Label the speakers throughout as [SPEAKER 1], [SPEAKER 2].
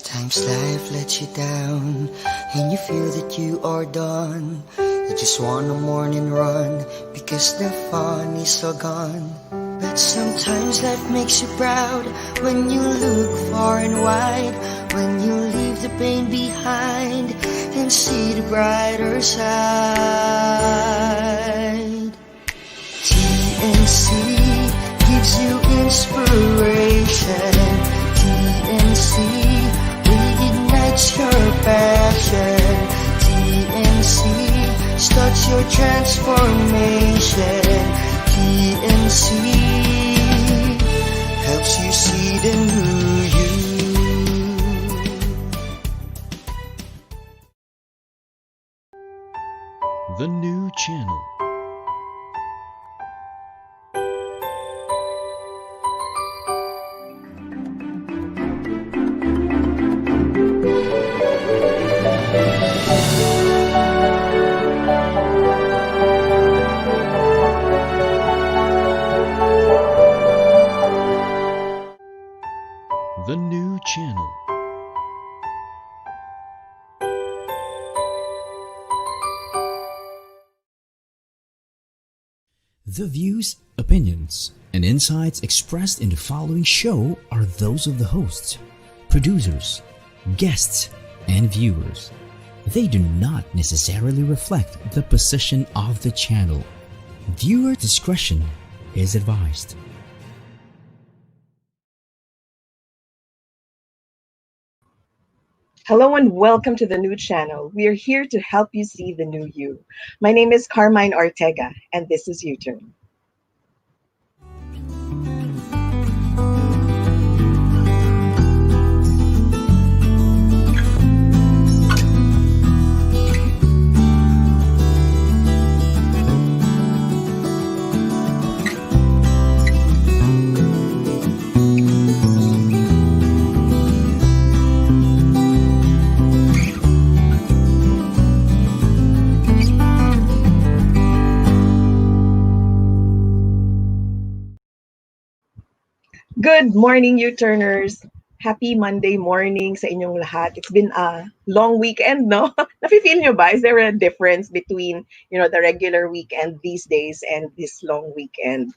[SPEAKER 1] Sometimes life lets you down and you feel that you are done. You just wanna mourn and run because the fun is all gone. But sometimes life makes you proud when you look far and wide, when you leave the pain behind and see the brighter side. TNC gives you inspiration. TNC reignites your passion. TNC starts your transformation. TNC helps you see the new you.
[SPEAKER 2] The new channel. The new channel.
[SPEAKER 3] The views, opinions, and insights expressed in the following show are those of the hosts, producers, guests, and viewers. They do not necessarily reflect the position of the channel. Viewer discretion is advised.
[SPEAKER 4] Hello and welcome to the new channel. We are here to help you see the new you. My name is Carmine Ortega, and this is U-Turn. Good morning, U-Turners! Happy Monday morning sa inyong lahat. It's been a long weekend, no? Nafe-feel nyo ba? Is there a difference between, the regular weekend these days and this long weekend?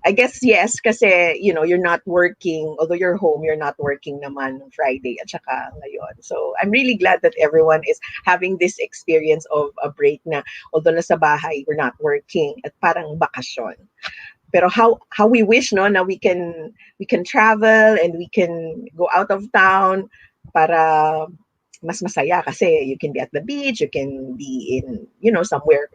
[SPEAKER 4] I guess yes, kasi, you're not working. Although you're home, you're not working naman Friday at saka ngayon. So I'm really glad that everyone is having this experience of a break na although nasa bahay, we're not working at parang bakasyon. Pero how we wish na we can travel and we can go out of town para mas masaya kasi you can be at the beach, you can be in somewhere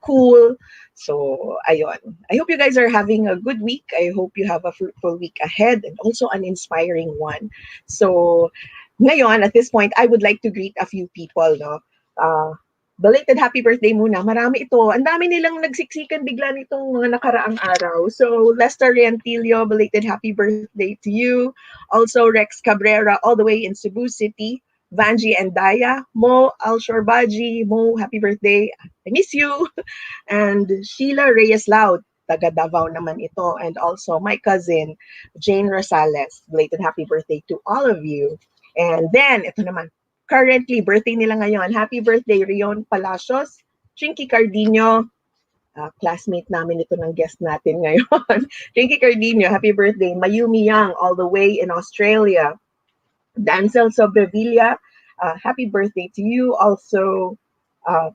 [SPEAKER 4] cool. So ayun. I hope you guys are having a good week. I hope you have a fruitful week ahead and also an inspiring one. So ngayon at this point I would like to greet a few people, no. Belated happy birthday muna. Marami ito. Ang dami nilang nagsiksikan bigla nitong mga nakaraang araw. So, Lester Riantilio, belated happy birthday to you. Also, Rex Cabrera, all the way in Cebu City. Vanji and Daya. Mo Alshorbaji. Mo, happy birthday. I miss you. And Sheila Reyes Loud, taga Davao naman ito. And also, my cousin, Jane Rosales. Belated happy birthday to all of you. And then, ito naman. Currently, birthday nila ngayon. Happy birthday, Rion Palacios, Chinky Cardino, classmate namin ito ng guest natin ngayon. Chinky Cardino, happy birthday. Mayumi Yang, all the way in Australia. Dancel Sobrevilla, happy birthday to you. Also,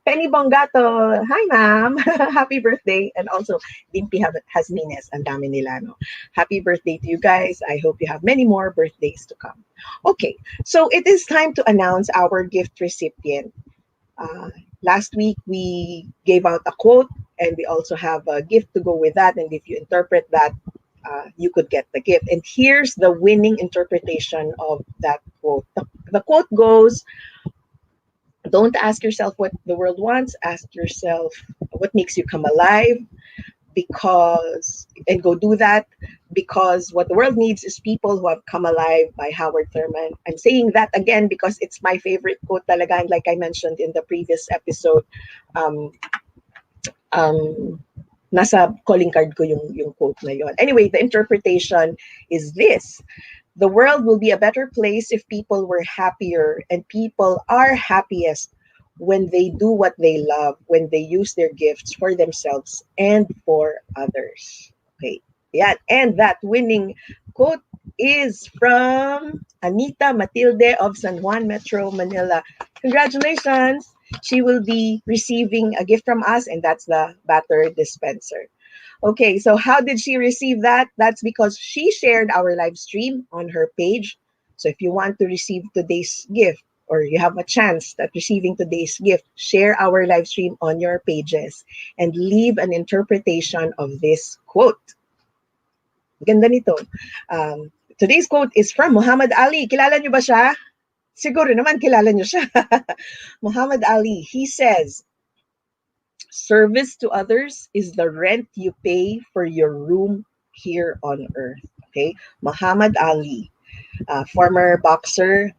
[SPEAKER 4] Penny Bongato, hi ma'am, happy birthday. And also, Dimpy Hasmines, ang dami nila, no? Happy birthday to you guys. I hope you have many more birthdays to come. Okay, so it is time to announce our gift recipient. Last week, we gave out a quote, and we also have a gift to go with that. And if you interpret that, you could get the gift. And here's the winning interpretation of that quote. The quote goes, don't ask yourself what the world wants. Ask yourself what makes you come alive, and go do that, because what the world needs is people who have come alive, by Howard Thurman. I'm saying that again because it's my favorite quote talaga, and like I mentioned in the previous episode, nasa calling card ko yung quote na yon. Anyway, the interpretation is this: The world will be a better place if people were happier, and people are happiest when they do what they love, when they use their gifts for themselves and for others. Okay. Yeah, and that winning quote is from Anita Matilde of San Juan Metro, Manila. Congratulations! She will be receiving a gift from us, and that's the batter dispenser. Okay, so how did she receive that? That's because she shared our live stream on her page. So if you want to receive today's gift, or you have a chance at receiving today's gift, share our live stream on your pages and leave an interpretation of this quote. Ganda nito. Today's quote is from Muhammad Ali. Kilala niyo ba siya? Siguro naman kilala niyo siya. Muhammad Ali, he says, service to others is the rent you pay for your room here on earth. Okay? Muhammad Ali, former boxer.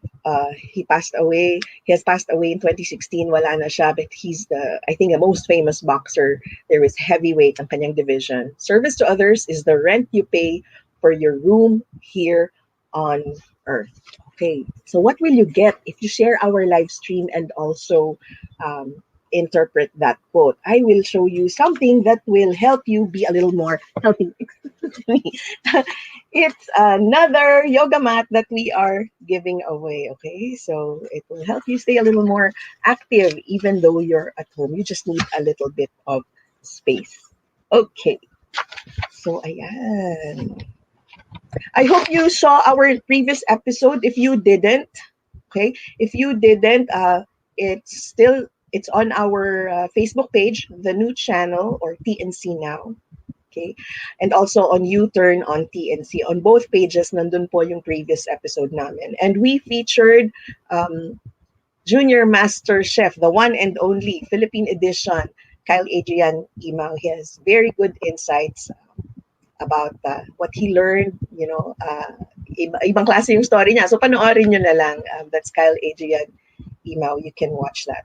[SPEAKER 4] He passed away. He has passed away in 2016. Wala na siya, but he's I think, the most famous boxer. There is heavyweight ang kanyang division. Service to others is the rent you pay for your room here on earth. Okay, so what will you get if you share our live stream and also interpret that quote? I will show you something that will help you be a little more healthy. Excuse me. It's another yoga mat that we are giving away. Okay, so it will help you stay a little more active even though you're at home. You just need a little bit of space. Okay, so ayan. I hope you saw our previous episode. If you didn't, okay, if you didn't, it's on our Facebook page, the new channel, or TNC Now. Okay, and also on U-Turn on TNC. On both pages, nandun po yung previous episode namin. And we featured Junior Master Chef, the one and only Philippine edition, Kyle Adrian Imao. He has very good insights about what he learned, ibang klase yung story niya. So panoorin nyo na lang. That's Kyle Adrian Imao. You can watch that.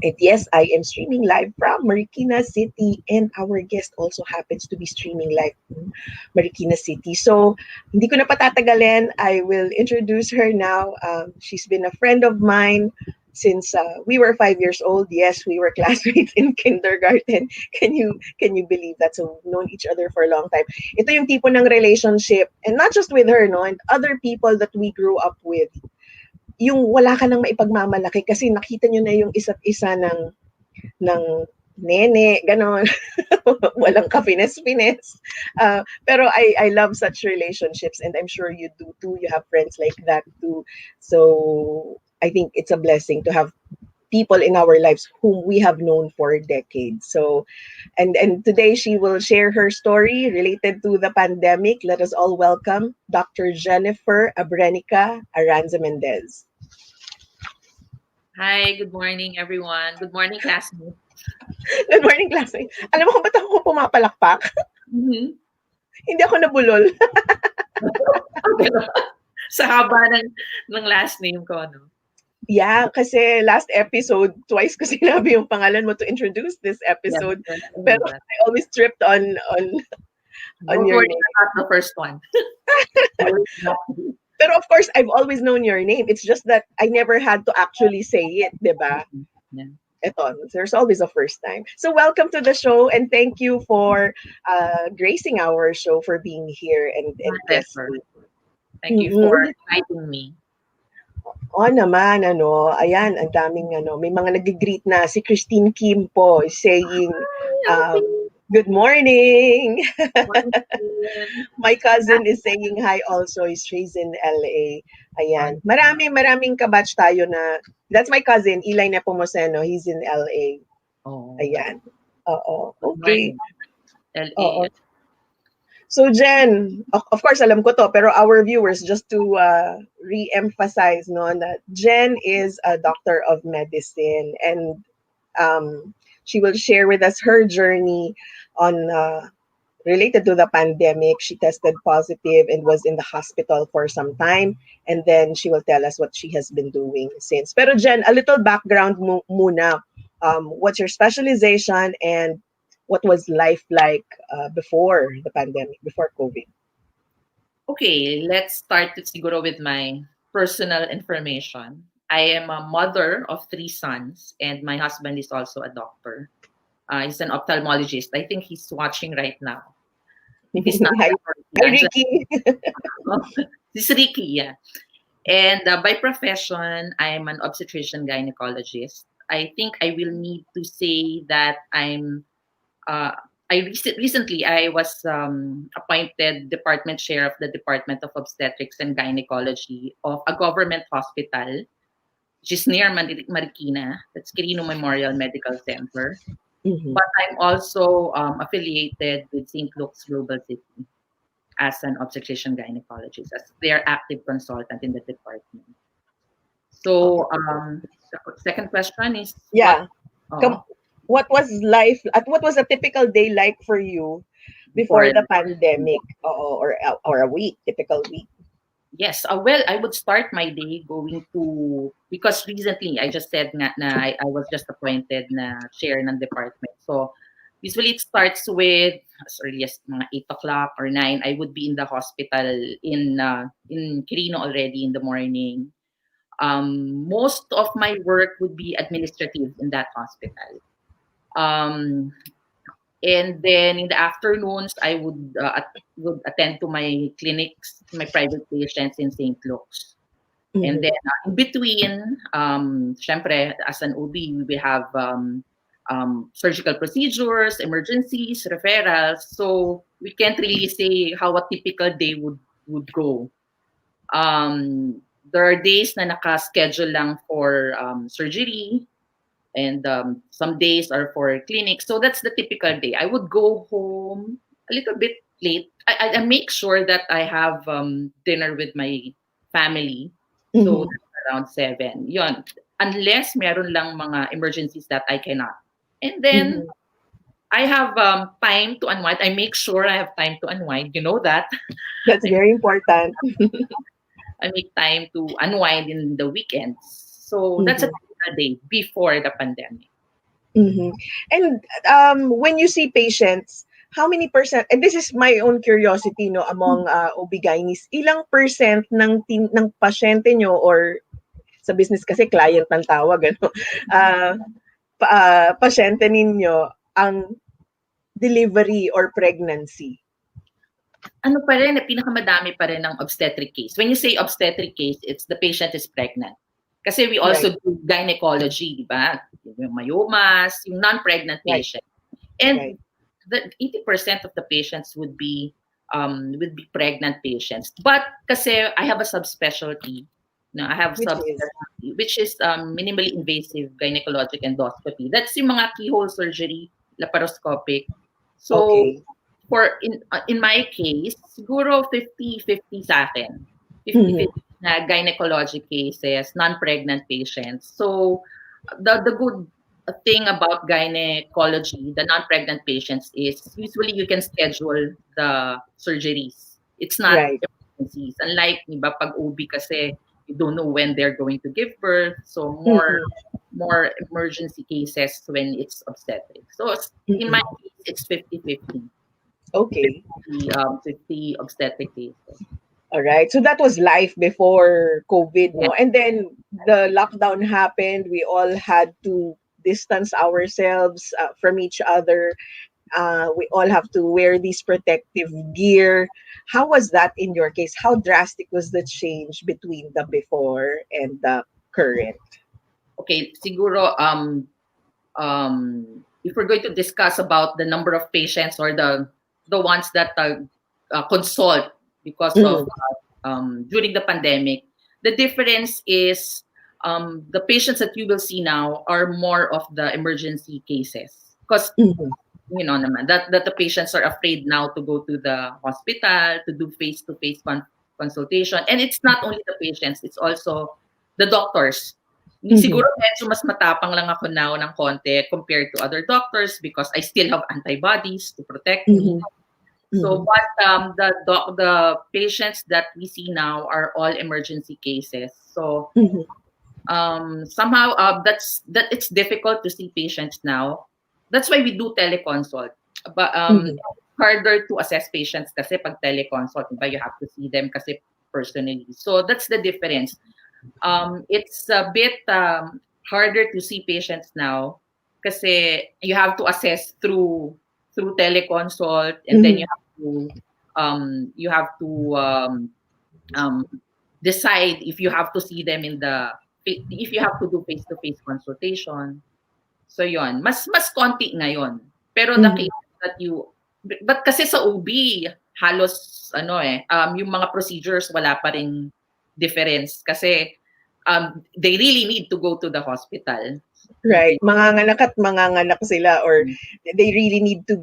[SPEAKER 4] And yes, I am streaming live from Marikina City, and our guest also happens to be streaming live from Marikina City. So hindi ko na patatagalin. I will introduce her now. She's been a friend of mine since we were 5 years old. Yes, we were classmates in kindergarten. Can you believe that? So we've known each other for a long time. Ito yung tipo ng relationship, and not just with her, no, and other people that we grew up with. Yung wala ka nang maipagmamalaki kasi nakita nyo na yung isa't isa ng nene, ganon. Walang ka-fines-fines. Pero I love such relationships, and I'm sure you do too. You have friends like that too. So I think it's a blessing to have people in our lives whom we have known for decades. So, and today she will share her story related to the pandemic. Let us all welcome Dr. Jennifer Abrenica-Aranzamendez.
[SPEAKER 5] Hi, good morning, everyone. Good morning, classmates.
[SPEAKER 4] Good morning, classmate. Alam mo kung ba't ako pumapalakpak?
[SPEAKER 5] Mm-hmm.
[SPEAKER 4] Hindi ako nabulol.
[SPEAKER 5] Sa haba ng last name ko, no?
[SPEAKER 4] Yeah, kasi last episode, twice ko sinabi yung pangalan mo to introduce this episode.
[SPEAKER 5] Yes,
[SPEAKER 4] Pero I always tripped on your name.
[SPEAKER 5] Not the first one.
[SPEAKER 4] Pero of course, I've always known your name. It's just that I never had to actually say it, diba?
[SPEAKER 5] Yeah.
[SPEAKER 4] Ito, there's always a first time. So welcome to the show, and thank you for gracing our show, for being here and guesting.
[SPEAKER 5] Thank you for inviting me.
[SPEAKER 4] Naman, ayan, ang daming, may mga nag-greet na. Si Christine Kim po is saying, good morning. My cousin is saying hi also. She's in LA. Ayan. Maraming kabatch tayo na. That's my cousin, Eli Nepomuceno. He's in LA.
[SPEAKER 5] Oh.
[SPEAKER 4] Ayan. Oo. Okay.
[SPEAKER 5] LA.
[SPEAKER 4] Oo. So Jen, of course alam ko to, pero our viewers, just to re-emphasize, no, that Jen is a doctor of medicine, and she will share with us her journey on related to the pandemic. She tested positive and was in the hospital for some time, and then she will tell us what she has been doing since. Pero Jen, a little background muna. What's your specialization, and what was life like before the pandemic, before COVID?
[SPEAKER 5] Okay, let's start siguro with my personal information. I am a mother of 3 sons, and my husband is also a doctor. He's an ophthalmologist. I think he's watching right now. If he's not,
[SPEAKER 4] Hi, hi
[SPEAKER 5] yeah,
[SPEAKER 4] Ricky.
[SPEAKER 5] he's Ricky, yeah. And by profession, I'm an obstetrician gynecologist. I think I will need to say that uh, recently I was appointed department chair of the Department of Obstetrics and Gynecology of a government hospital, which is near Marikina. That's Quirino Memorial Medical Center.
[SPEAKER 4] Mhm.
[SPEAKER 5] But I'm also affiliated with St. Luke's Global City as an obstetrician gynecologist, as their active consultant in the department. So, the second question is
[SPEAKER 4] Yeah.
[SPEAKER 5] oh,
[SPEAKER 4] Come, what was life? At what was a typical day like for you before
[SPEAKER 5] before
[SPEAKER 4] the pandemic? Or a week, typical week.
[SPEAKER 5] yes, well, I would start my day going to, because recently I just said I was just appointed na chair ng department. So usually it starts with as early as mga 8 o'clock or 9. I would be in the hospital in Quirino already in the morning. Most of my work would be administrative in that hospital. Um, and then in the afternoons, I would attend to my clinics, my private patients in St. Luke's. And
[SPEAKER 4] Mhm.
[SPEAKER 5] then in between, syempre, as an OB, we will have surgical procedures, emergencies, referrals. So we can't really say how a typical day would go. There are days na naka-schedule lang for surgery, and some days are for clinic. So that's the typical day. I would go home a little bit late. I make sure that I have dinner with my family. So
[SPEAKER 4] Mhm.
[SPEAKER 5] that's around 7. Yon. Unless meron lang mga emergencies that I cannot. And then
[SPEAKER 4] Mhm.
[SPEAKER 5] I have time to unwind. I make sure I have time to unwind. You know that.
[SPEAKER 4] That's very important.
[SPEAKER 5] I make time to unwind in the weekends. So that's a
[SPEAKER 4] Mhm.
[SPEAKER 5] typical day before the pandemic.
[SPEAKER 4] Mhm. And when you see patients, how many percent, and this is my own curiosity, no, among OB-GYNs, ilang percent ng team ng pasyente nyo, or sa business kasi client ng tawag, ano, ah, pasyente ninyo ang delivery or pregnancy?
[SPEAKER 5] Ano pa rin, pinakamadami pa rin ng obstetric case. When you say obstetric case, it's the patient is pregnant. Kasi we
[SPEAKER 4] Right,
[SPEAKER 5] also do gynecology, di ba? Yung mayomas, yung non-pregnant
[SPEAKER 4] right,
[SPEAKER 5] patient.
[SPEAKER 4] right.
[SPEAKER 5] And the 80% of the patients would be pregnant patients. But kasi I have a subspecialty. No, I have
[SPEAKER 4] Which is,
[SPEAKER 5] subspecialty, which is minimally invasive gynecologic endoscopy. That's yung mga keyhole surgery, laparoscopic. So
[SPEAKER 4] okay.
[SPEAKER 5] for in my case, siguro 50-50 sa akin.
[SPEAKER 4] Mhm.
[SPEAKER 5] 50-50 na gynecologic cases, non-pregnant patients. So the good thing about gynecology, the non-pregnant patients, is usually you can schedule the surgeries. It's not
[SPEAKER 4] Right.
[SPEAKER 5] emergencies. Unlike, di ba, pag OB kasi, you don't know when they're going to give birth. So
[SPEAKER 4] Mhm.
[SPEAKER 5] more emergency cases when it's obstetric. So in my
[SPEAKER 4] Mhm.
[SPEAKER 5] case, it's 50-50.
[SPEAKER 4] Okay.
[SPEAKER 5] 50 obstetric cases.
[SPEAKER 4] All right. So that was life before COVID,
[SPEAKER 5] Yeah.
[SPEAKER 4] no? And then the lockdown happened. We all had to distance ourselves from each other. We all have to wear these protective gear. How was that in your case? How drastic was the change between the before and the current?
[SPEAKER 5] Okay, siguro if we're going to discuss about the number of patients or the ones that consult because of
[SPEAKER 4] Mhm.
[SPEAKER 5] during the pandemic, the difference is the patients that you will see now are more of the emergency cases because
[SPEAKER 4] Mhm.
[SPEAKER 5] you know naman that the patients are afraid now to go to the hospital to do face-to-face consultation, and it's not only the patients, it's also the doctors.
[SPEAKER 4] Mhm.
[SPEAKER 5] Siguro medyo mas matapang lang ako now ng konti compared to other doctors because I still have antibodies to protect me.
[SPEAKER 4] Mhm.
[SPEAKER 5] So,
[SPEAKER 4] Mhm.
[SPEAKER 5] but the patients that we see now are all emergency cases. So
[SPEAKER 4] Mhm.
[SPEAKER 5] somehow that it's difficult to see patients now. That's why we do teleconsult. But
[SPEAKER 4] Mhm.
[SPEAKER 5] harder to assess patients kasi pag teleconsult, diba, you have to see them kasi personally. So that's the difference. It's a bit harder to see patients now kasi you have to assess through teleconsult, and then you have to decide if you have to see them if you have to do face-to-face consultation. So yon, mas konti ngayon. Pero the case that but kasi sa OB halos yung mga procedures wala pa ring difference kasi they really need to go to the hospital.
[SPEAKER 4] Right. Manganganak sila, or they really need to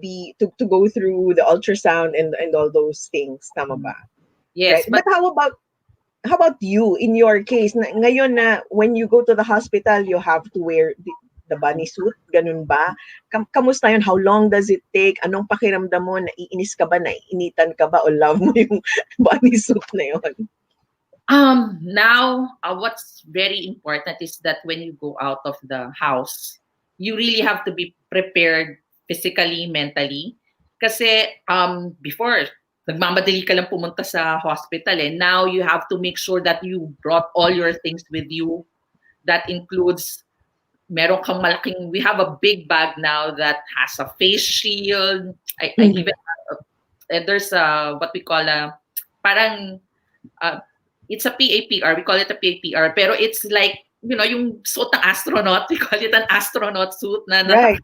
[SPEAKER 4] go through the ultrasound and all those things. Tama ba?
[SPEAKER 5] Yes.
[SPEAKER 4] Right. But how about you in your case? Ngayon na when you go to the hospital, you have to wear the bunny suit. Ganun ba? Kamusta yun? How long does it take? Anong pakiramdam mo? Naiinis ka ba? Naiinitan ka ba? O love mo yung bunny suit na yun?
[SPEAKER 5] Now, what's very important is that when you go out of the house, you really have to be prepared physically, mentally. Kasi before, nagmamadali ka lang pumunta sa hospital Now you have to make sure that you brought all your things with you. That includes, meron kang we have a big bag now that has a face shield. I even there's what we call it's a PAPR. We call it a PAPR. Pero it's like, yung suit ng astronaut. We call it an astronaut suit.
[SPEAKER 4] Right.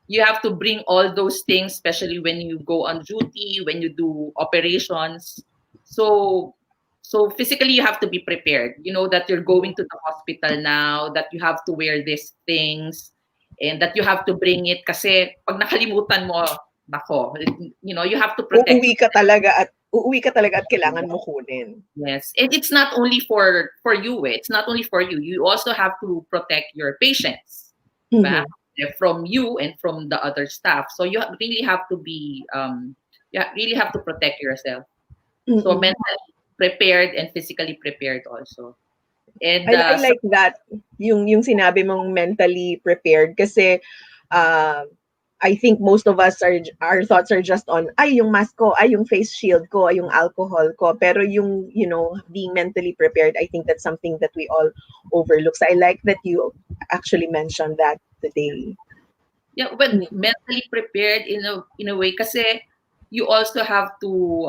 [SPEAKER 5] You have to bring all those things, especially when you go on duty, when you do operations. So physically, you have to be prepared. You know that you're going to the hospital now, that you have to wear these things, and that you have to bring it. Kasi pag nakalimutan mo, nako, you have to protect.
[SPEAKER 4] Uuwi ka talaga at kailangan mo kunin.
[SPEAKER 5] Yes. And it's not only for you. It's not only for you. You also have to protect your patients from you and from the other staff. So you really have to be, really have to protect yourself. So mentally prepared and physically prepared also. And
[SPEAKER 4] I like that, yung sinabi mong mentally prepared, kasi I think most of us our thoughts are just on yung mask ko, yung face shield ko, yung alcohol ko. Pero yung being mentally prepared, I think that's something that we all overlook. So I like that you actually mentioned that today.
[SPEAKER 5] Yeah, but mentally prepared in a way, kasi you also have to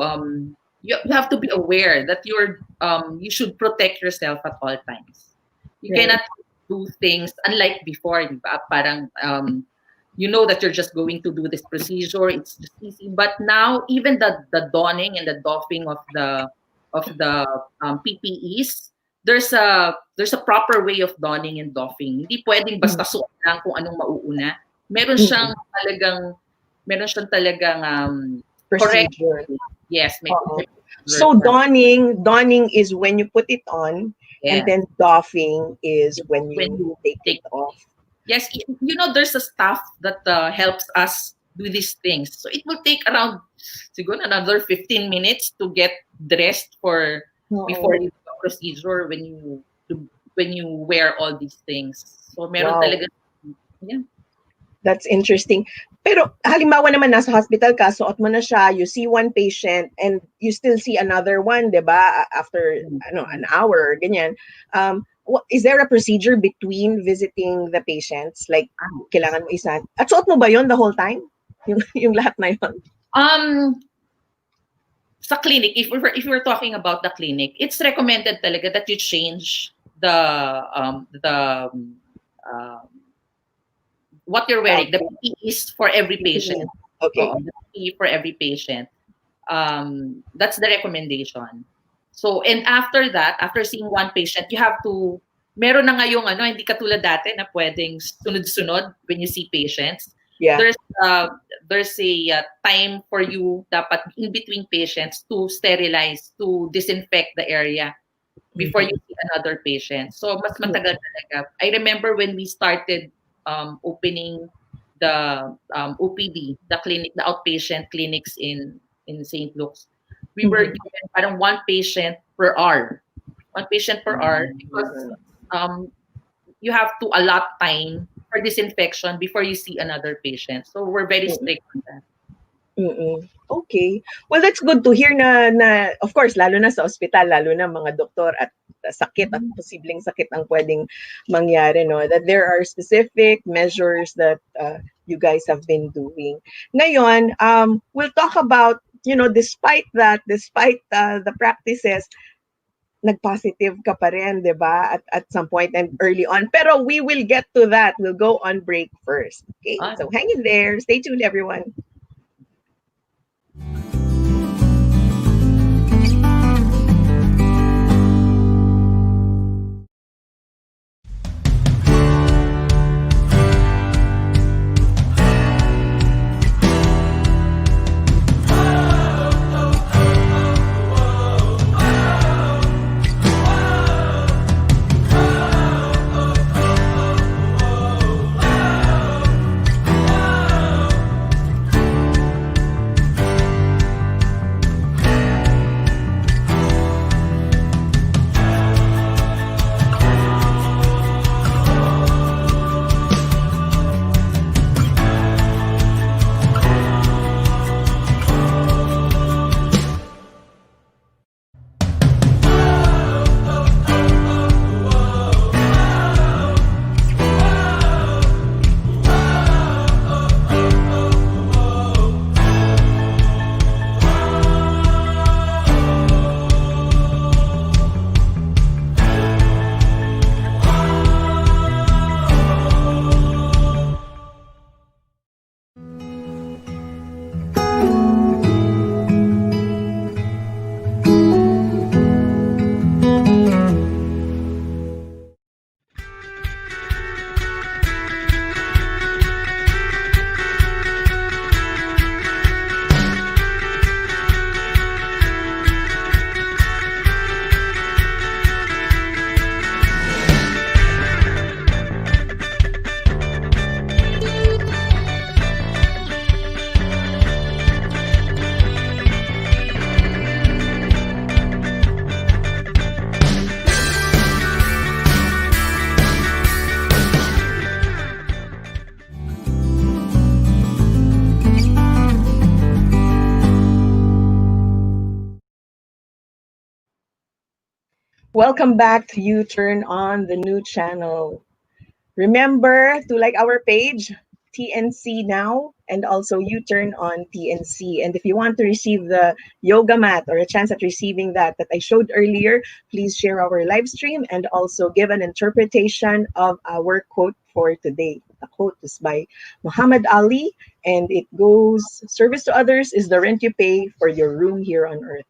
[SPEAKER 5] you have to be aware that you should protect yourself at all times. You cannot do things unlike before, diba? Parang you know that you're just going to do this procedure, it's just easy. But now, even the donning and the doffing of the PPEs, there's a proper way of donning and doffing. Hindi pwedeng basta suot lang kung anong mauuna. Meron siyang talagang
[SPEAKER 4] procedure.
[SPEAKER 5] Correct. Yes.
[SPEAKER 4] So donning is when you put it on, and then doffing is when you take it off.
[SPEAKER 5] Yes, there's a staff that helps us do these things. So it will take around siguro another 15 minutes to get dressed before you do the procedure when you wear all these things. So meron talaga. Yeah.
[SPEAKER 4] That's interesting. Pero halimbawa naman nasa hospital ka, suot mo na siya, you see one patient and you still see another one, 'di ba? After an hour, ganyan. Is there a procedure between visiting the patients? Like, kailangan mo isa? At suot mo ba yon the whole time? Yung lahat na yon?
[SPEAKER 5] Sa clinic, if we're talking about the clinic, it's recommended talaga that you change the what you're wearing. The PPE is for every patient.
[SPEAKER 4] Okay.
[SPEAKER 5] The PPE for every patient. That's the recommendation. So, and after that, after seeing one patient, you have to, meron na ngayong hindi katulad dati na pwedeng sunod-sunod when you see patients.
[SPEAKER 4] Yeah.
[SPEAKER 5] There's a time for you dapat in between patients to sterilize, to disinfect the area before you see another patient. So, mas matagal talaga. I remember when we started opening the OPD, the clinic, the outpatient clinics in St. Luke's. We were given parang one patient per hour. One patient per hour, because you have to allot time for disinfection before you see another patient. So we're very strict on that.
[SPEAKER 4] Mm. Okay. Well, that's good to hear na of course, lalo na sa ospital, lalo na mga doktor at sakit at
[SPEAKER 5] Mhm.
[SPEAKER 4] posibleng sakit ang pwedeng mangyari, no? That there are specific measures that you guys have been doing. Ngayon, we'll talk about, despite that, despite the practices, nag-positive ka pa rin, di ba? At some point and early on. Pero we will get to that. We'll go on break first. Okay?
[SPEAKER 5] Ah,
[SPEAKER 4] So hang in there. Stay tuned, everyone. Welcome back to U Turn on the new channel. Remember to like our page, TNC Now, and also U Turn on TNC. And if you want to receive the yoga mat or a chance at receiving that I showed earlier, please share our live stream and also give an interpretation of our quote for today. The quote is by Muhammad Ali, and it goes, service to others is the rent you pay for your room here on earth.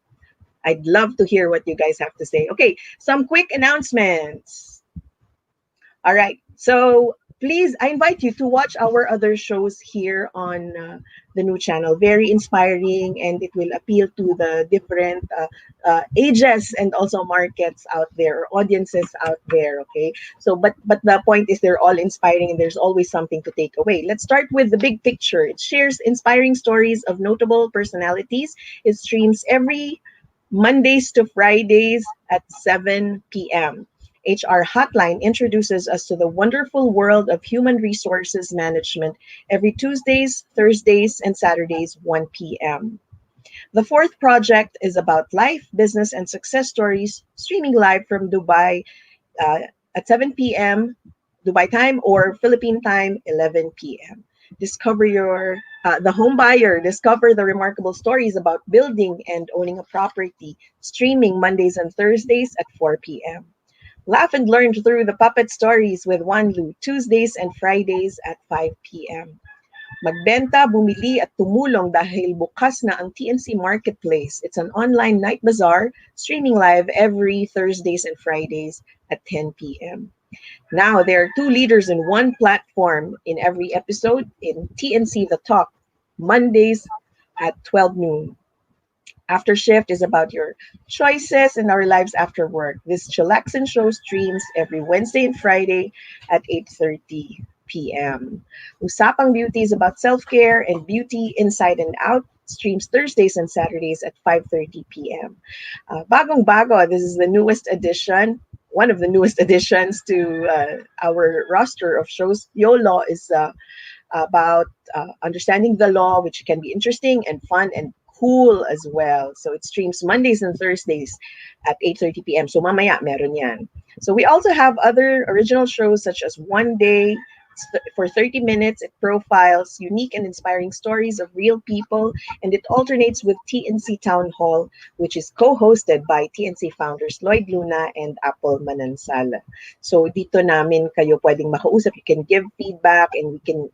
[SPEAKER 4] I'd love to hear what you guys have to say. Okay, some quick announcements. All right. So please, I invite you to watch our other shows here on the new channel. Very inspiring, and it will appeal to the different ages and also markets out there, or audiences out there. Okay. So, but the point is, they're all inspiring, and there's always something to take away. Let's start with the big picture. It shares inspiring stories of notable personalities. It streams every Mondays to Fridays at 7 p.m. HR Hotline introduces us to the wonderful world of human resources management every Tuesdays, Thursdays, and Saturdays, 1 p.m. The fourth project is about life, business, and success stories, streaming live from Dubai uh, at 7 p.m. Dubai time or Philippine time, 11 p.m. Discover the home buyer. Discover the remarkable stories about building and owning a property. Streaming Mondays and Thursdays at 4 p.m. Laugh and learn through the puppet stories with Wanlu Tuesdays and Fridays at 5 p.m. Magbenta, bumili at tumulong dahil bukas na ang TNC Marketplace. It's an online night bazaar streaming live every Thursdays and Fridays at 10 p.m. Now, there are two leaders in one platform in every episode in TNC The Talk, Mondays at 12 noon. After Shift is about your choices and our lives after work. This chillaxing show streams every Wednesday and Friday at 8:30 p.m. Usapang Beauty is about self-care and beauty inside and out. Streams Thursdays and Saturdays at 5:30 p.m. Bagong Bago, this is the newest edition, one of the newest additions to our roster of shows. YOLO is about understanding the law, which can be interesting and fun and cool as well. So it streams Mondays and Thursdays at 8:30 p.m. So mamaya meron yan. So we also have other original shows such as One Day. For 30 minutes, it profiles unique and inspiring stories of real people, and it alternates with TNC Town Hall, which is co-hosted by TNC founders Lloyd Luna and Apple Manansala. So dito namin kayo pwedeng makausap. You can give feedback and we can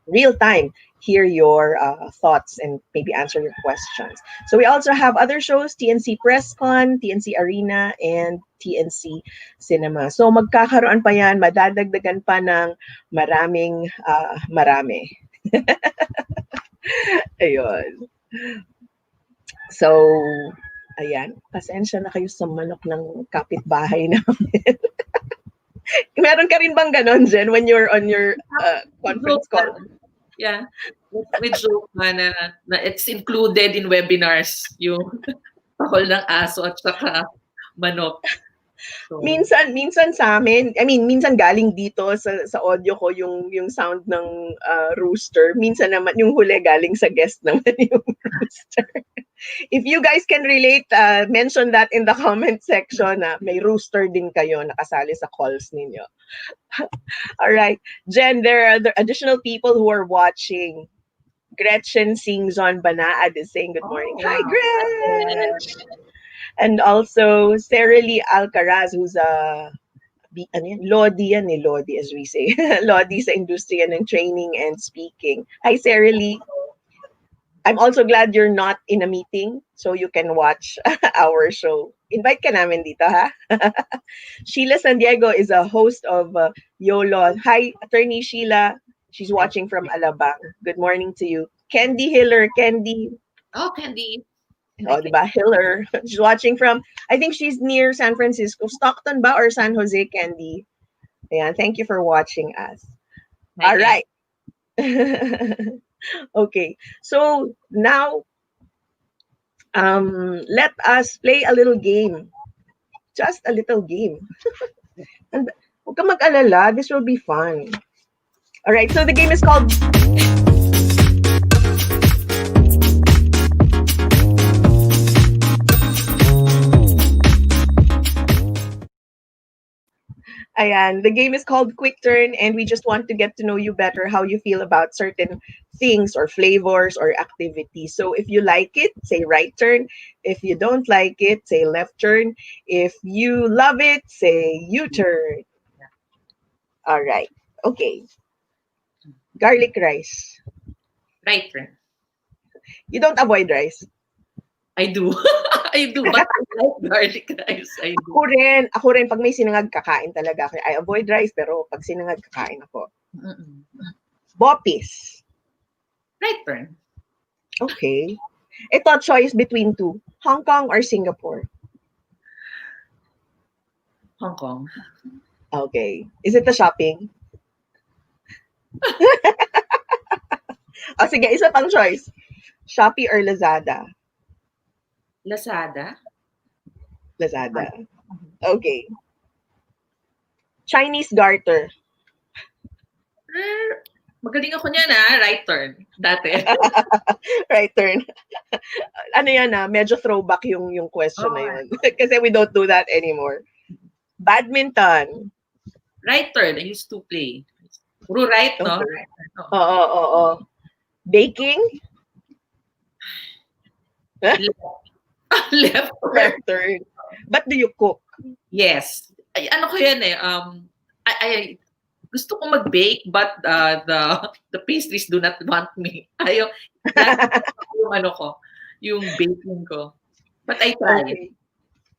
[SPEAKER 4] real time hear your thoughts and maybe answer your questions. So we also have other shows, TNC PressCon, TNC Arena, and TNC Cinema. So magkakaroon pa yan, madadagdagan pa ng marami. Ayun. So, ayan. Pasensya na kayo sa manok ng kapitbahay namin. Meron ka rin bang ganon, Jen, when you're on your conference call?
[SPEAKER 5] Yeah. With joke na it's included in webinars, yung tahol ng aso at saka manok. So,
[SPEAKER 4] minsan sa amin, minsan galing dito sa audio ko yung sound ng rooster. Minsan naman yung huli galing sa guest naman yung rooster. If you guys can relate, mention that in the comment section na may rooster din kayo nakasali sa calls ninyo. All right. Jen, there are additional people who are watching. Gretchen sings on Banaad is saying good morning. Hi, Gretchen! And also, Sarah Lee Alcaraz, who's Lodi as we say. Lodi sa industriya ng training and speaking. Hi, Sarah Lee. I'm also glad you're not in a meeting, so you can watch our show. Invite ka namin dito, ha? Sheila San Diego is a host of YOLO. Hi, Attorney Sheila. She's watching from Alabang. Good morning to you. Candy Hiller. Candy.
[SPEAKER 5] oh, Candy.
[SPEAKER 4] Oh, diba? Hiller. She's watching from, I think she's near San Francisco. Stockton ba or San Jose, Candy? Ayan, thank you for watching us. All right. Okay. So now, let us play a little game. Just a little game. And huwag ka mag-alala. This will be fun. All right. So the game is called... Ayan, the game is called Quick Turn, and we just want to get to know you better, how you feel about certain things or flavors or activities. So if you like it, say right turn. If you don't like it, say left turn. If you love it, say U-turn. All right. Okay. Garlic rice.
[SPEAKER 5] Right turn.
[SPEAKER 4] You don't avoid rice.
[SPEAKER 5] I do. I do. But I like garlic rice. I do.
[SPEAKER 4] Ako rin, pag may sinangag, kakain talaga. I avoid rice, pero pag sinangag, kakain ako. Bopis.
[SPEAKER 5] Right turn.
[SPEAKER 4] Okay. Ito, choice between two. Hong Kong or Singapore?
[SPEAKER 5] Hong Kong.
[SPEAKER 4] Okay. Is it a shopping? Sige, isa pang choice. Shopee or Lazada?
[SPEAKER 5] Lazada.
[SPEAKER 4] Lazada. Okay. Chinese garter.
[SPEAKER 5] Magaling ako niyan, right turn. Dati.
[SPEAKER 4] Right turn. Ano yan, medyo throwback yung question na yun. Kasi we don't do that anymore. Badminton.
[SPEAKER 5] Right turn. I used to play. Puro right, no?
[SPEAKER 4] Okay. Oo. Baking? Left turn. But do you cook?
[SPEAKER 5] Yes. Ay, ano ko yan I gusto ko mag-bake, but the pastries do not want me. Ayaw. Yung baking ko. But I try.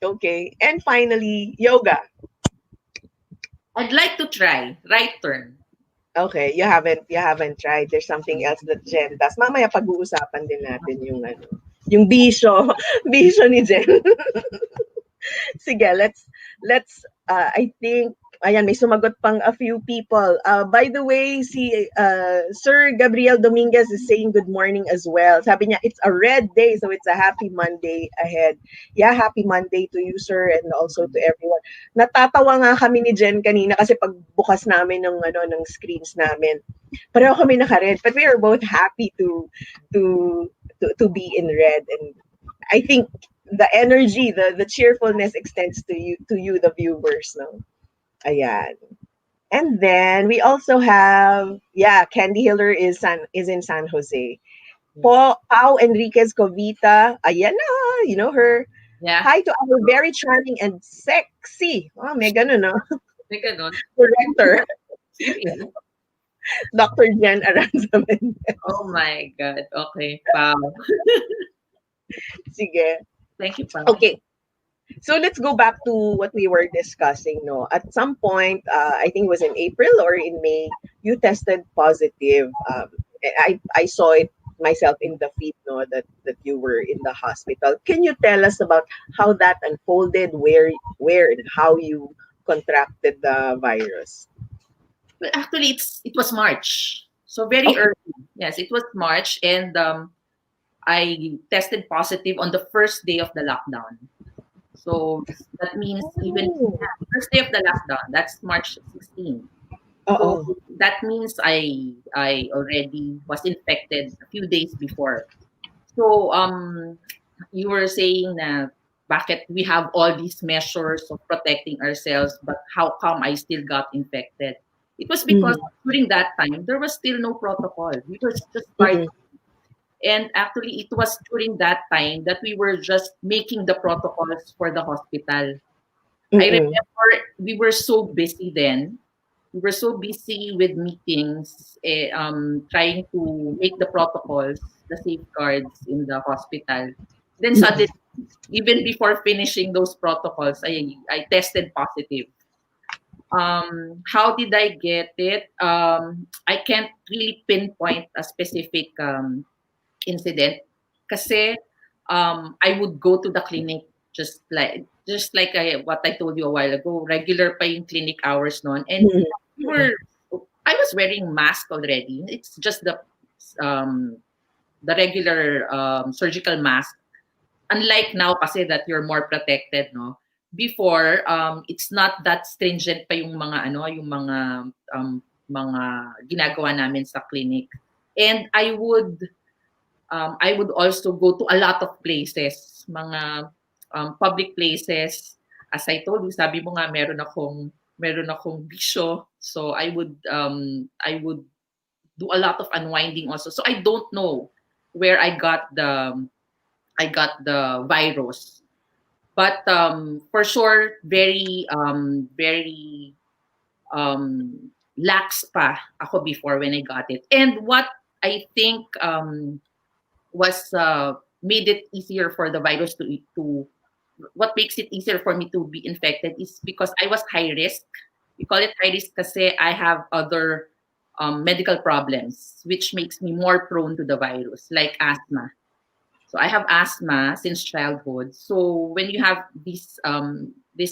[SPEAKER 4] Okay. And finally, yoga.
[SPEAKER 5] I'd like to try. Right turn.
[SPEAKER 4] Okay, you haven't tried. There's something else that Jen does. Mamaya pag-uusapan din natin yung bisyo ni Jen. Sige, let's I think Ayan, may sumagot pang a few people. By the way, si Sir Gabriel Dominguez is saying good morning as well. Sabi niya, it's a red day, so it's a happy Monday ahead. Yeah, happy Monday to you, sir, and also to everyone. Natatawa nga kami ni Jen kanina kasi pagbukas namin ng screens namin. Pareho kami naka-red, but we are both happy to be in red, and I think the energy, the cheerfulness extends to you, the viewers, no? Ayan. And then we also have, Candy Hiller is in San Jose. Pau Enriquez Covita, ayan na, you know her.
[SPEAKER 5] Yeah.
[SPEAKER 4] Hi to our very charming and sexy, may ganun, no?
[SPEAKER 5] May ganon.
[SPEAKER 4] Director,
[SPEAKER 5] Seriously?
[SPEAKER 4] Dr. Jen Aranzamendez.
[SPEAKER 5] Oh my God. Okay. Wow.
[SPEAKER 4] Sige.
[SPEAKER 5] Thank you, Pao.
[SPEAKER 4] Okay. So let's go back to what we were discussing. No, at some point, I think it was in April or in May, you tested positive. I saw it myself in the feed. No, that you were in the hospital. Can you tell us about how that unfolded? Where and how you contracted the virus?
[SPEAKER 5] Well, actually, it was March. So very
[SPEAKER 4] Okay.
[SPEAKER 5] early. Yes, it was March. And I tested positive on the first day of the lockdown. So that means even
[SPEAKER 4] Oh.
[SPEAKER 5] first day of the lockdown, that's March 16.
[SPEAKER 4] Oo.
[SPEAKER 5] So that means I already was infected a few days before. So you were saying na bakit we have all these measures of protecting ourselves, but how come I still got infected? It was because during that time there was still no protocol. We were just starting. And actually, it was during that time that we were just making the protocols for the hospital. I remember we were so busy then. We were so busy with meetings, trying to make the protocols, the safeguards in the hospital. Then suddenly, even before finishing those protocols, I tested positive. How did I get it? I can't really pinpoint a specific incident kasi I would go to the clinic just like what I told you a while ago. Regular pa yung clinic hours noon, and we were I was wearing mask already. It's just the regular surgical mask. Unlike now kasi that you're more protected, no? Before, it's not that stringent pa yung mga ginagawa namin sa clinic. And I would also go to a lot of places, mga public places. As I told you, sabi mo nga meron akong bisyo. So I would do a lot of unwinding also. So I don't know where I got the virus. But for sure, very lax pa ako before when I got it. And what I think was made it easier for the virus to what makes it easier for me to be infected is because I was high risk. We call it high risk kasi I have other medical problems, which makes me more prone to the virus, like asthma. So I have asthma since childhood. So when you have these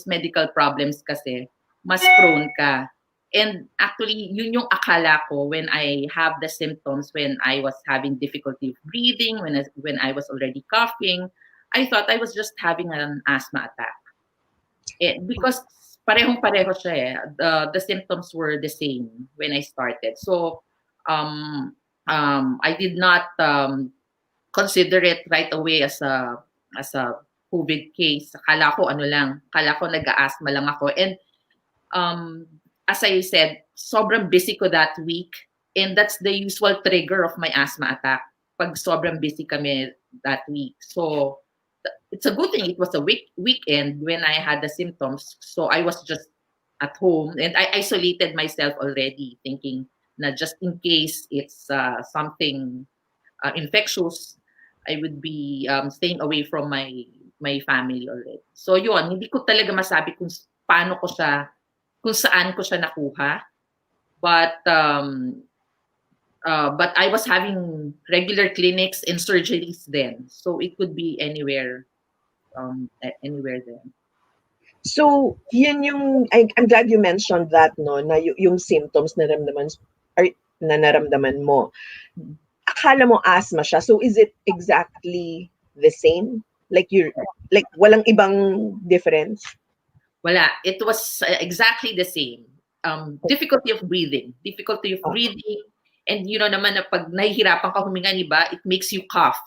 [SPEAKER 5] medical problems kasi, mas prone ka. And actually, yun yung akala ko when I have the symptoms, when I was having difficulty breathing, when I was already coughing, I thought I was just having an asthma attack. Because parehong-pareho siya eh. The symptoms were the same when I started. So I did not consider it right away as a COVID case. Akala ko nag-asthma lang ako. And as I said, sobrang busy ko that week, and that's the usual trigger of my asthma attack pag sobrang busy kami that week. So it's a good thing it was a weekend when I had the symptoms. So I was just at home and I isolated myself already, thinking na just in case it's something infectious, I would be staying away from my family already. So yun, hindi ko talaga masabi kung saan ko siya nakuha. But I was having regular clinics and surgeries then. So it could be anywhere then.
[SPEAKER 4] So, yun yung, I'm glad you mentioned that, no, na yung symptoms na naramdaman mo. Akala mo asthma siya. So, is it exactly the same? Like walang ibang difference?
[SPEAKER 5] Wala. It was exactly the same. Difficulty of breathing. And naman na pag nahihirapan ka huminga, ba, it makes you cough.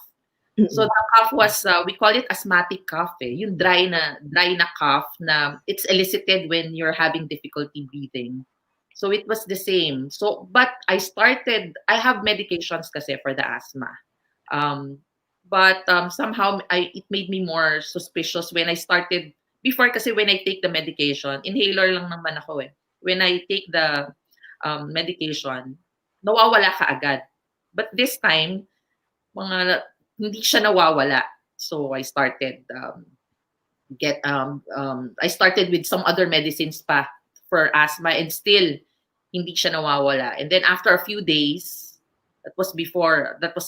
[SPEAKER 5] So the cough was, we call it asthmatic cough. Yung dry na cough na it's elicited when you're having difficulty breathing. So it was the same. So, but I have medications kasi for the asthma. But somehow it made me more suspicious when I started, before kasi when I take the medication, inhaler lang naman ako eh. When I take the medication, nawawala ka agad. But this time, hindi siya nawawala. So I started I started with some other medicines pa for asthma, and still hindi siya nawawala. And then after a few days, that was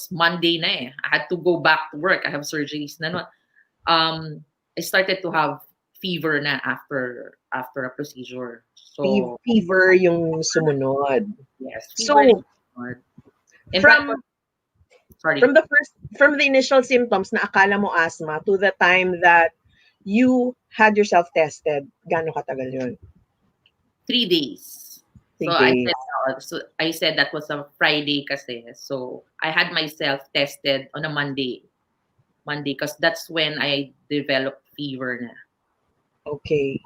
[SPEAKER 5] Monday na eh. I had to go back to work. I have surgeries na no. I started to have fever na after a procedure. So
[SPEAKER 4] fever yung sumunod.
[SPEAKER 5] yes,
[SPEAKER 4] So
[SPEAKER 5] fever and
[SPEAKER 4] from the initial symptoms na akala mo asthma to the time that you had yourself tested, gaano katagal yun?
[SPEAKER 5] 3 days.
[SPEAKER 4] 3
[SPEAKER 5] So
[SPEAKER 4] days.
[SPEAKER 5] I said that was a Friday kasi. So I had myself tested on a Monday because that's when I developed fever na.
[SPEAKER 4] Okay.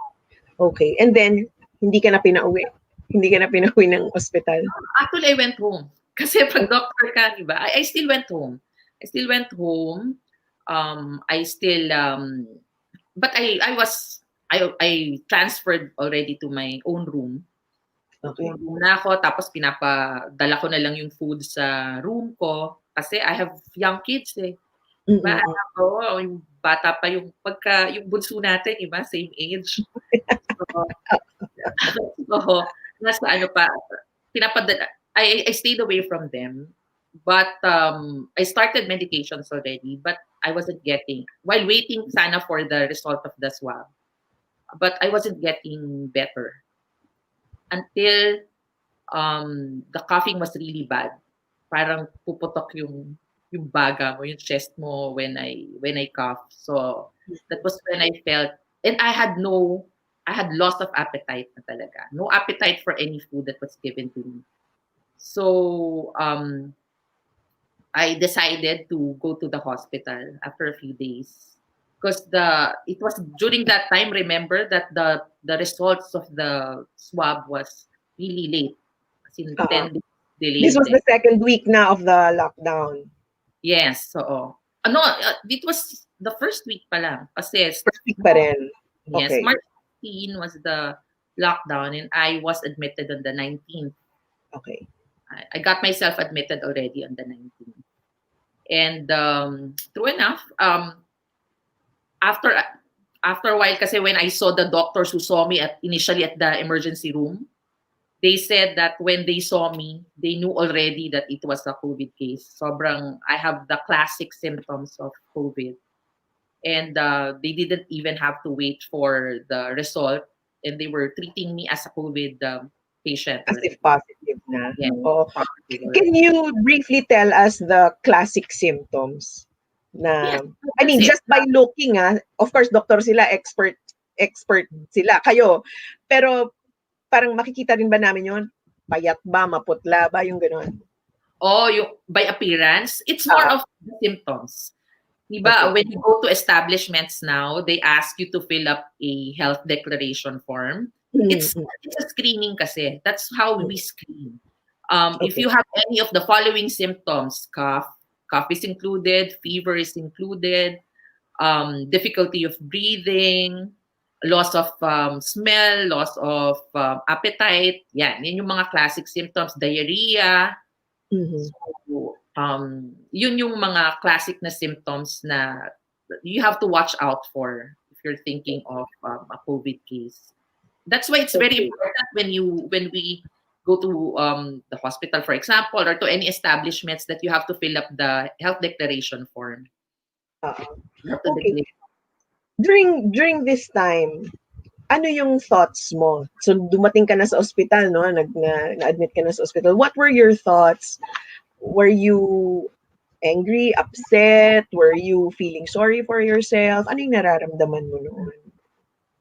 [SPEAKER 4] And then hindi ka na pinauwi ng ospital?
[SPEAKER 5] Actually, I went home. Kasi pag doctor ka, diba? I still went home. But I transferred already to my own room.
[SPEAKER 4] Okay.
[SPEAKER 5] Own room na ako, tapos pinapadala ko na lang yung food sa room ko. Kasi I have young kids eh. Diba? Yung bata pa yung bunso natin, diba? Same age. So nasa pa, pinapadala. I stayed away from them. But I started medications already, but I wasn't getting, while waiting sana for the result of the swab, but I wasn't getting better until the coughing was really bad. Parang puputok yung baga mo, yung chest mo when I cough. So that was when I felt, and I had loss of appetite na talaga. No appetite for any food that was given to me. So I decided to go to the hospital after a few days because it was during that time. Remember that the results of the swab was really late, as in 10 days delayed.
[SPEAKER 4] This was the second week na of the lockdown.
[SPEAKER 5] Yes, so it was the first week pa lang kasi
[SPEAKER 4] first week pa rin.
[SPEAKER 5] Yes,
[SPEAKER 4] okay.
[SPEAKER 5] March 15 was the lockdown, and I was admitted on the 19th.
[SPEAKER 4] Okay.
[SPEAKER 5] I got myself admitted already on the 19th. And true enough, after a while, kasi when I saw the doctors who saw me initially at the emergency room, they said that when they saw me, they knew already that it was a COVID case. I have the classic symptoms of COVID. And they didn't even have to wait for the result, and they were treating me as a COVID patient.
[SPEAKER 4] As if positive na.
[SPEAKER 5] Yes,
[SPEAKER 4] Can you briefly tell us the classic symptoms?
[SPEAKER 5] Yes,
[SPEAKER 4] I mean, just by looking, of course, doctor sila, expert sila, kayo. Pero parang makikita rin ba namin yun? Payat ba, maputla ba, yung gano'n?
[SPEAKER 5] Yung by appearance, it's more of the symptoms. Diba, when you go to establishments now, they ask you to fill up a health declaration form. It's a screening kasi. That's how we screen. If you have any of the following symptoms, cough is included, fever is included, difficulty of breathing, loss of smell, loss of appetite, yan yung mga classic symptoms, diarrhea. So, yun yung mga classic na symptoms na you have to watch out for if you're thinking of a COVID case. That's why it's very important when we go to the hospital, for example, or to any establishments, that you have to fill up the health declaration form.
[SPEAKER 4] Okay. During this time, ano yung thoughts mo? So, dumating ka na sa ospital, no? Na-admit ka na sa ospital. What were your thoughts? Were you angry, upset? Were you feeling sorry for yourself? Ano yung nararamdaman mo noon?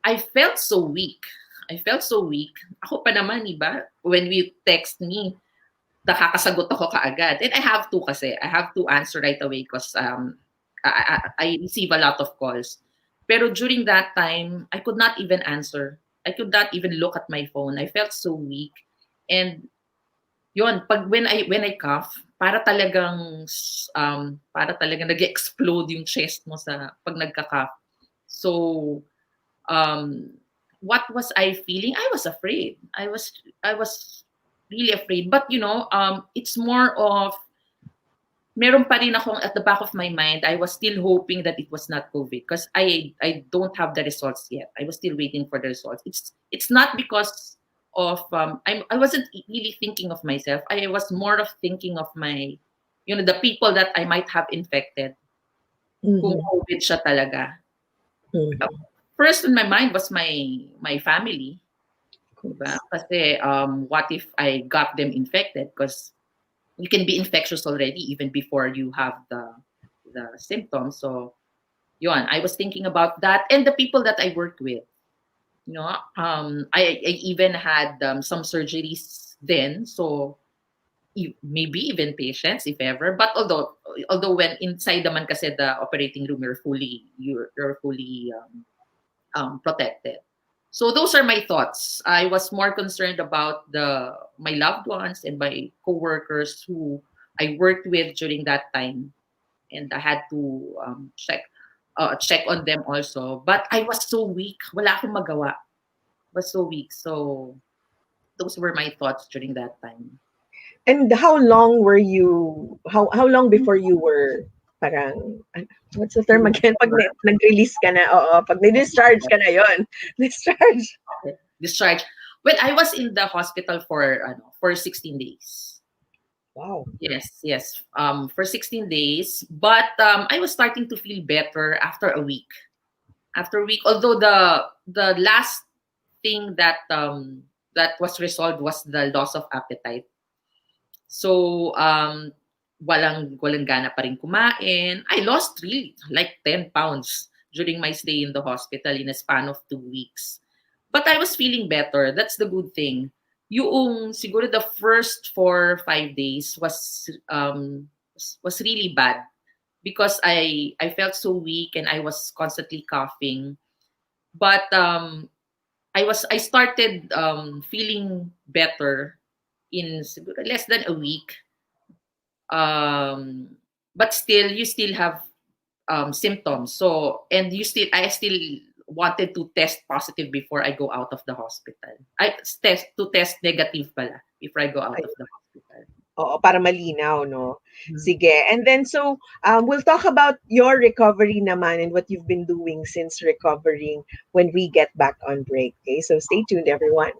[SPEAKER 5] I felt so weak. I felt so weak. Ako pa naman, iba, when we text me, nakakasagot ako kaagad. And I have to kasi. I have to answer right away because I receive a lot of calls. Pero during that time, I could not even answer. I could not even look at my phone. I felt so weak. And yun, when I cough, para talagang nag-explode yung chest mo sa pag nagka-cough. So, what was I feeling? I was afraid. I was really afraid. But it's more of meron pa rin akong at the back of my mind. I was still hoping that it was not COVID because I don't have the results yet. I was still waiting for the results. It's not because of I wasn't really thinking of myself. I was more of thinking of my the people that I might have infected. Kung COVID siya talaga. First in my mind was my family. Diba? Kasi what if I got them infected? Because you can be infectious already even before you have the symptoms. So, yun, I was thinking about that and the people that I worked with. I even had some surgeries then. So, maybe even patients if ever. But although when inside naman kasi the operating room, you're fully protected. So those are my thoughts. I was more concerned about my loved ones and my coworkers who I worked with during that time, and I had to check on them also. But I was so weak. Wala akong magawa. I was so weak. So those were my thoughts during that time.
[SPEAKER 4] And how long were you? How long before you were parang what's the term again? Pag nag-release ka na, pag na-discharge ka na yon.
[SPEAKER 5] Discharge. Well, I was in the hospital for 16 days.
[SPEAKER 4] Wow.
[SPEAKER 5] Yes. For 16 days, but I was starting to feel better after a week. Although the last thing that was resolved was the loss of appetite. So walang gana pa rin kumain. I lost really like 10 pounds during my stay in the hospital in a span of 2 weeks. But I was feeling better. That's the good thing. Yung siguro the first 4 or 5 days was really bad because I felt so weak and I was constantly coughing. But I started feeling better in siguro less than a week. But still, you still have symptoms. So, and I still wanted to test positive before I go out of the hospital. I test negative pala before I go out of the hospital.
[SPEAKER 4] Oo, para malinaw, no? Sige. And then, so, we'll talk about your recovery naman and what you've been doing since recovering when we get back on break. Okay? So, stay tuned, everyone.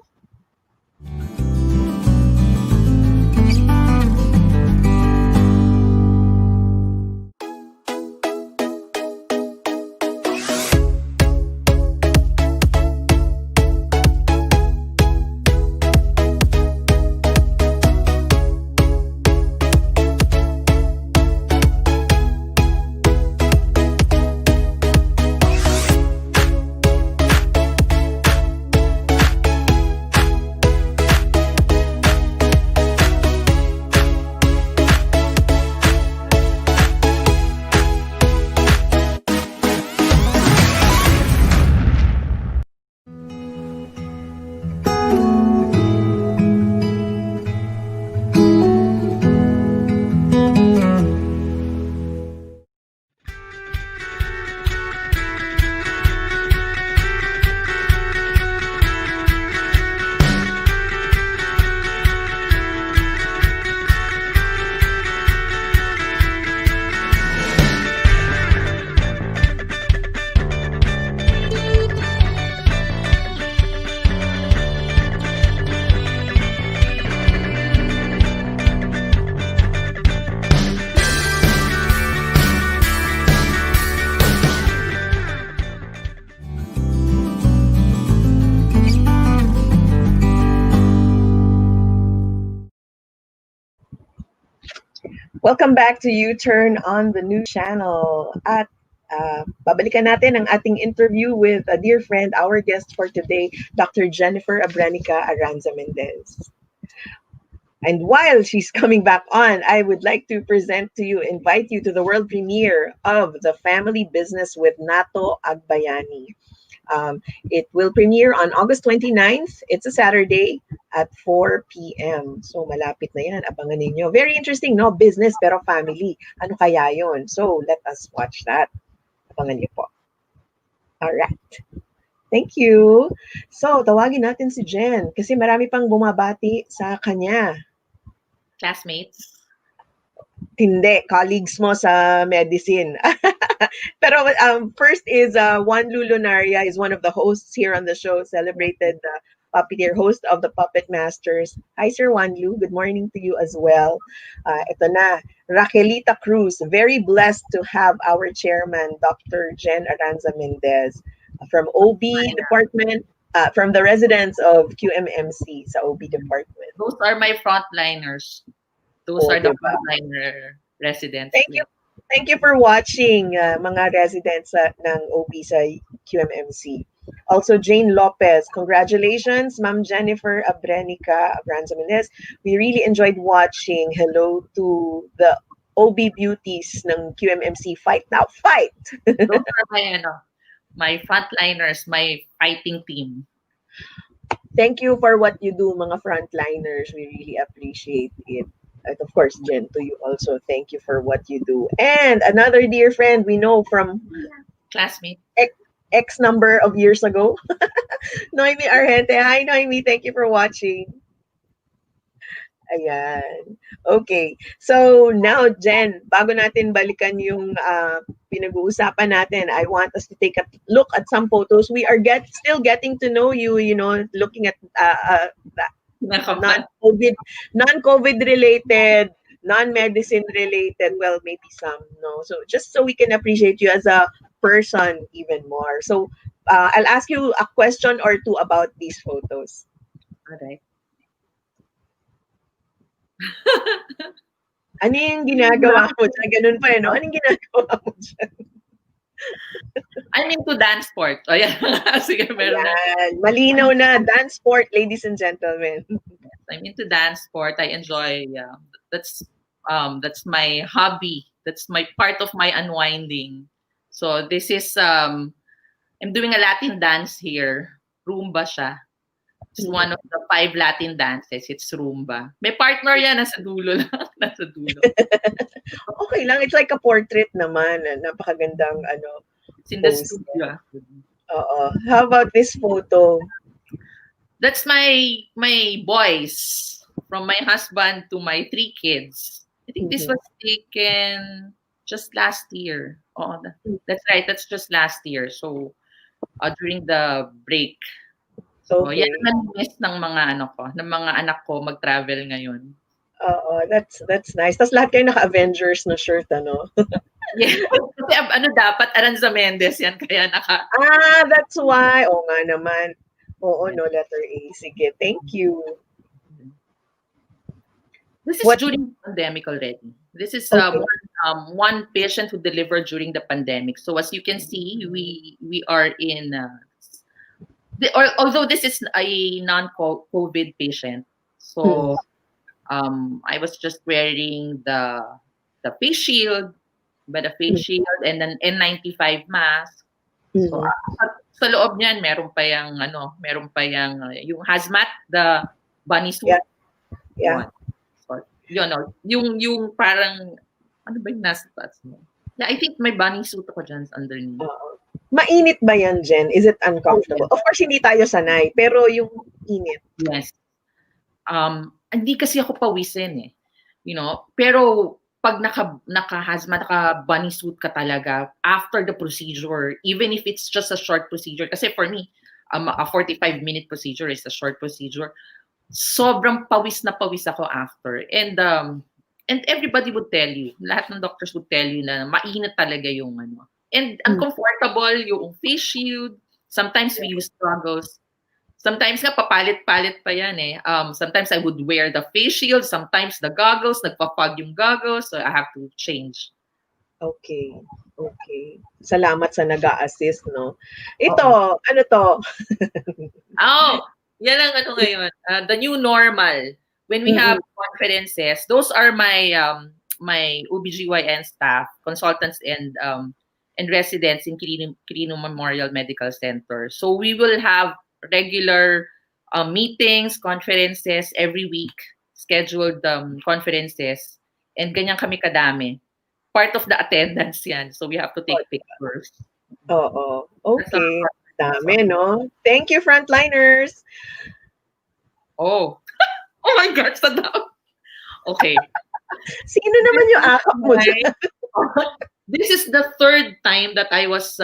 [SPEAKER 4] Welcome back to U-Turn on the new channel. At babalikan natin ang ating interview with a dear friend, our guest for today, Dr. Jennifer Abrenica-Aranzamendez. And while she's coming back on, I would like to invite you to the world premiere of The Family Business with Nato Agbayani. It will premiere on August 29th. It's a Saturday at 4 p.m. So malapit na yan. Abangan ninyo. Very interesting, no? Business pero family. Ano kaya yun? So let us watch that. Abangan niyo po. Alright. Thank you. So tawagin natin si Jen kasi marami pang bumabati sa kanya.
[SPEAKER 5] Classmates.
[SPEAKER 4] Hindi, colleagues mo sa medicine. Pero first is Juan Lunaria is one of the hosts here on the show, celebrated puppeteer, host of the Puppet Masters. Hi, Sir Juan Lu. Good morning to you as well. Ito na, Raquelita Cruz. Very blessed to have our chairman, Dr. Jen Aranzamendez, from OB department, from the residents of QMMC sa OB department.
[SPEAKER 5] Those are my frontliners. Those are the frontliner residents.
[SPEAKER 4] Thank you for watching, mga residents ng OB sa QMMC. Also, Jane Lopez, congratulations, Ma'am Jennifer Abrenica-Aranzamendez. We really enjoyed watching. Hello to the OB beauties ng QMMC. Fight now, fight!
[SPEAKER 5] Those are my frontliners, my fighting team.
[SPEAKER 4] Thank you for what you do, mga frontliners. We really appreciate it. And of course, Jen, to you also, thank you for what you do. And another dear friend we know from
[SPEAKER 5] classmate
[SPEAKER 4] X number of years ago, Noemi Argente. Hi, Noemi. Thank you for watching. Ayan. Okay. So now, Jen, bago natin balikan yung pinag-uusapan natin, I want us to take a look at some photos. We are still getting to know you, looking at non-COVID related, non-medicine related, well, maybe some, no? So just so we can appreciate you as a person even more. So I'll ask you a question or two about these photos.
[SPEAKER 5] All right.
[SPEAKER 4] Ano yung ginagawa mo dyan? Ganun pa no? Anong ginagawa mo dyan?
[SPEAKER 5] I'm into dance sport. Oh, yeah. Sige, meron na.
[SPEAKER 4] Malinaw na. Dance sport, ladies and gentlemen.
[SPEAKER 5] I'm into dance sport. I enjoy, that's my hobby. That's my part of my unwinding. So this is, I'm doing a Latin dance here. Rumba siya. It's one of the 5 Latin dances. It's rumba. May partner yan. Nasa dulo lang. Nasa dulo.
[SPEAKER 4] Okay lang. It's like a portrait naman. Napakagandang
[SPEAKER 5] It's in the studio.
[SPEAKER 4] How about this photo?
[SPEAKER 5] That's my boys. From my husband to my 3 kids. I think this was taken just last year. Oh, that's right. That's just last year. So, during the break. So, yan ang miss ng mga anak ko mag-travel ngayon.
[SPEAKER 4] That's nice. Tapos lahat kayo naka-Avengers na shirt, ano?
[SPEAKER 5] Yeah. Kasi dapat Aranzamendez yan, kaya naka...
[SPEAKER 4] that's why. Oo nga naman. Oo, no, letter A. Sige, thank you.
[SPEAKER 5] This is during the pandemic already. This is one patient who delivered during the pandemic. So as you can see, we are in... although this is a non-COVID patient, so I was just wearing the face shield, and then N95 mask. So sa loob niyan meron pa yung yung hazmat, the bunny suit.
[SPEAKER 4] Yeah.
[SPEAKER 5] So, yung parang ano ba yung nasa taas mo? Yeah, I think may bunny suit ako dyan underneath.
[SPEAKER 4] Mainit ba yan, Jen? Is it uncomfortable? Of course, hindi tayo sanay, pero yung init.
[SPEAKER 5] Yes. Hindi kasi ako pawisin eh. Pero pag naka-hazmat, naka-bunny suit ka talaga, after the procedure, even if it's just a short procedure, kasi for me, a 45-minute procedure is a short procedure, sobrang pawis na pawis ako after. And everybody would tell you, lahat ng doctors would tell you na mainit talaga yung And uncomfortable yung face shield. Sometimes we use struggles. Sometimes nga papalit-palit pa yan eh. Sometimes I would wear the face shield, sometimes the goggles, nagpa-fog yung goggles, so I have to change.
[SPEAKER 4] Okay. Okay. Salamat sa nag-a-assist, no? Ito, ano to?
[SPEAKER 5] Oh, yan ang ano ngayon. The new normal. When we have conferences, those are my my OBGYN staff, consultants and residents in Quirino Memorial Medical Center. So we will have regular meetings, conferences every week, scheduled conferences, and ganyan kami kadami. Part of the attendance yan. So we have to take pictures.
[SPEAKER 4] Oo. Okay. Dami, no? Thank you, frontliners.
[SPEAKER 5] Oh. Oh my God, sa dami. Okay.
[SPEAKER 4] Sino naman yung akap mo dyan?
[SPEAKER 5] This is the third time that I was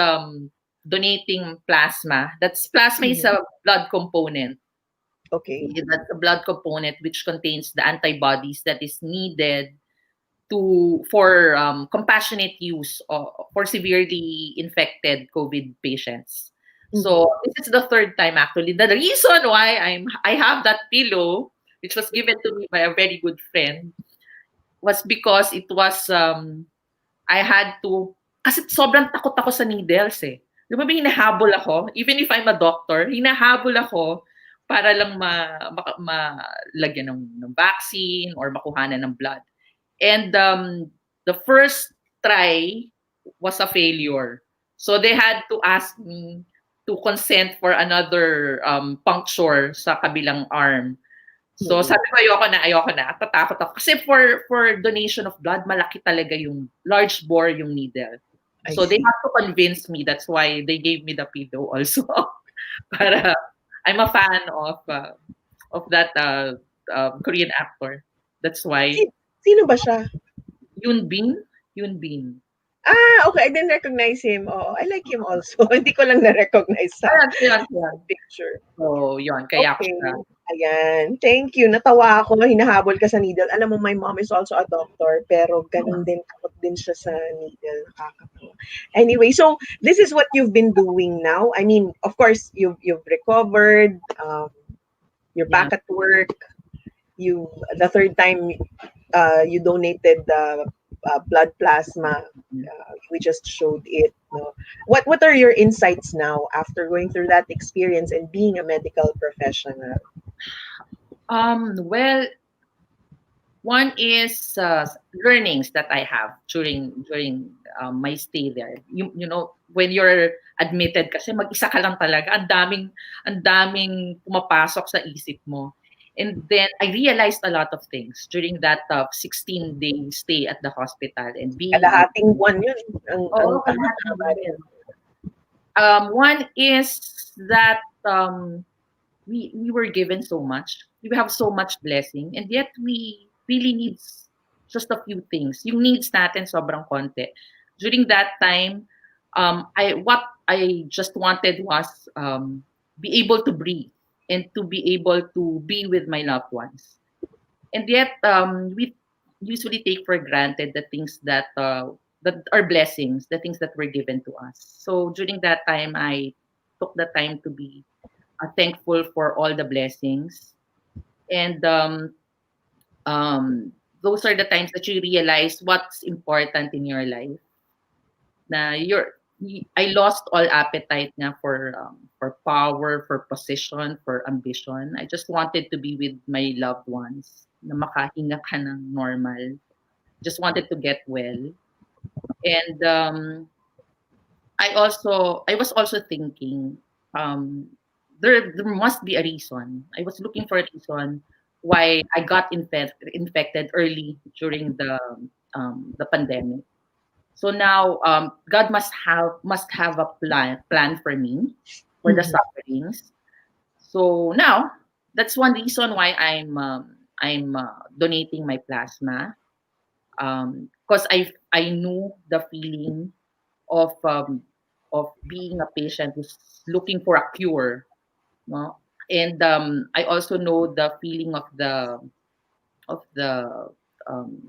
[SPEAKER 5] donating plasma. Plasma is a blood component.
[SPEAKER 4] Okay.
[SPEAKER 5] That's a blood component which contains the antibodies that is needed for compassionate use for severely infected COVID patients. So this is the third time actually. The reason why I have that pillow, which was given to me by a very good friend, was because it was I had to, kasi sobrang takot ako sa needles eh. Di ba hinahabol ako? Even if I'm a doctor, hinahabol ako para lang malagyan ng vaccine or makuhanan ng blood. And the first try was a failure. So they had to ask me to consent for another puncture sa kabilang arm. So sabi ko ayoko na, tatakot ako. Kasi for donation of blood, malaki talaga yung large bore yung needle. So they have to convince me. That's why they gave me the pillow also. Para I'm a fan of that Korean actor. That's why.
[SPEAKER 4] Sino ba siya?
[SPEAKER 5] Yoon Bin.
[SPEAKER 4] Ah, okay. I didn't recognize him. Oh, I like him also. Hindi ko lang na-recognize sa picture.
[SPEAKER 5] So, yun. Kaya
[SPEAKER 4] okay.
[SPEAKER 5] ako
[SPEAKER 4] Ayan. Thank you. Natawa ako. Hinahabol ka sa needle. Alam mo, my mom is also a doctor, pero ganun din. Takot din siya sa needle. Nakakatawa. Anyway, so this is what you've been doing now. I mean, of course, you've recovered. You're back at work. The third time you donated blood plasma. We just showed it. No? What are your insights now after going through that experience and being a medical professional?
[SPEAKER 5] Well, one is learnings that I have during my stay there. You know, when you're admitted, kasi mag-isa ka lang talaga, ang daming pumapasok sa isip mo. And then I realized a lot of things during that 16-day stay at the hospital and being.
[SPEAKER 4] Kalahating buwan yun.
[SPEAKER 5] One is that we were given so much. We have so much blessing, and yet we really need just a few things. Yung needs natin sobrang konti. During that time, what I just wanted was be able to breathe and to be able to be with my loved ones. And yet, we usually take for granted the things that are blessings, the things that were given to us. So during that time, I took the time to be thankful for all the blessings. And those are the times that you realize what's important in your life. I lost all appetite na for power, for position, for ambition. I just wanted to be with my loved ones, na makahinga ka ng normal. Just wanted to get well. And I was also thinking, there must be a reason. I was looking for a reason why I got infected early during the pandemic. So now, God must have a plan for me, for the sufferings. So now, that's one reason why I'm donating my plasma, because I knew the feeling of being a patient who's looking for a cure, no? And I also know the feeling of the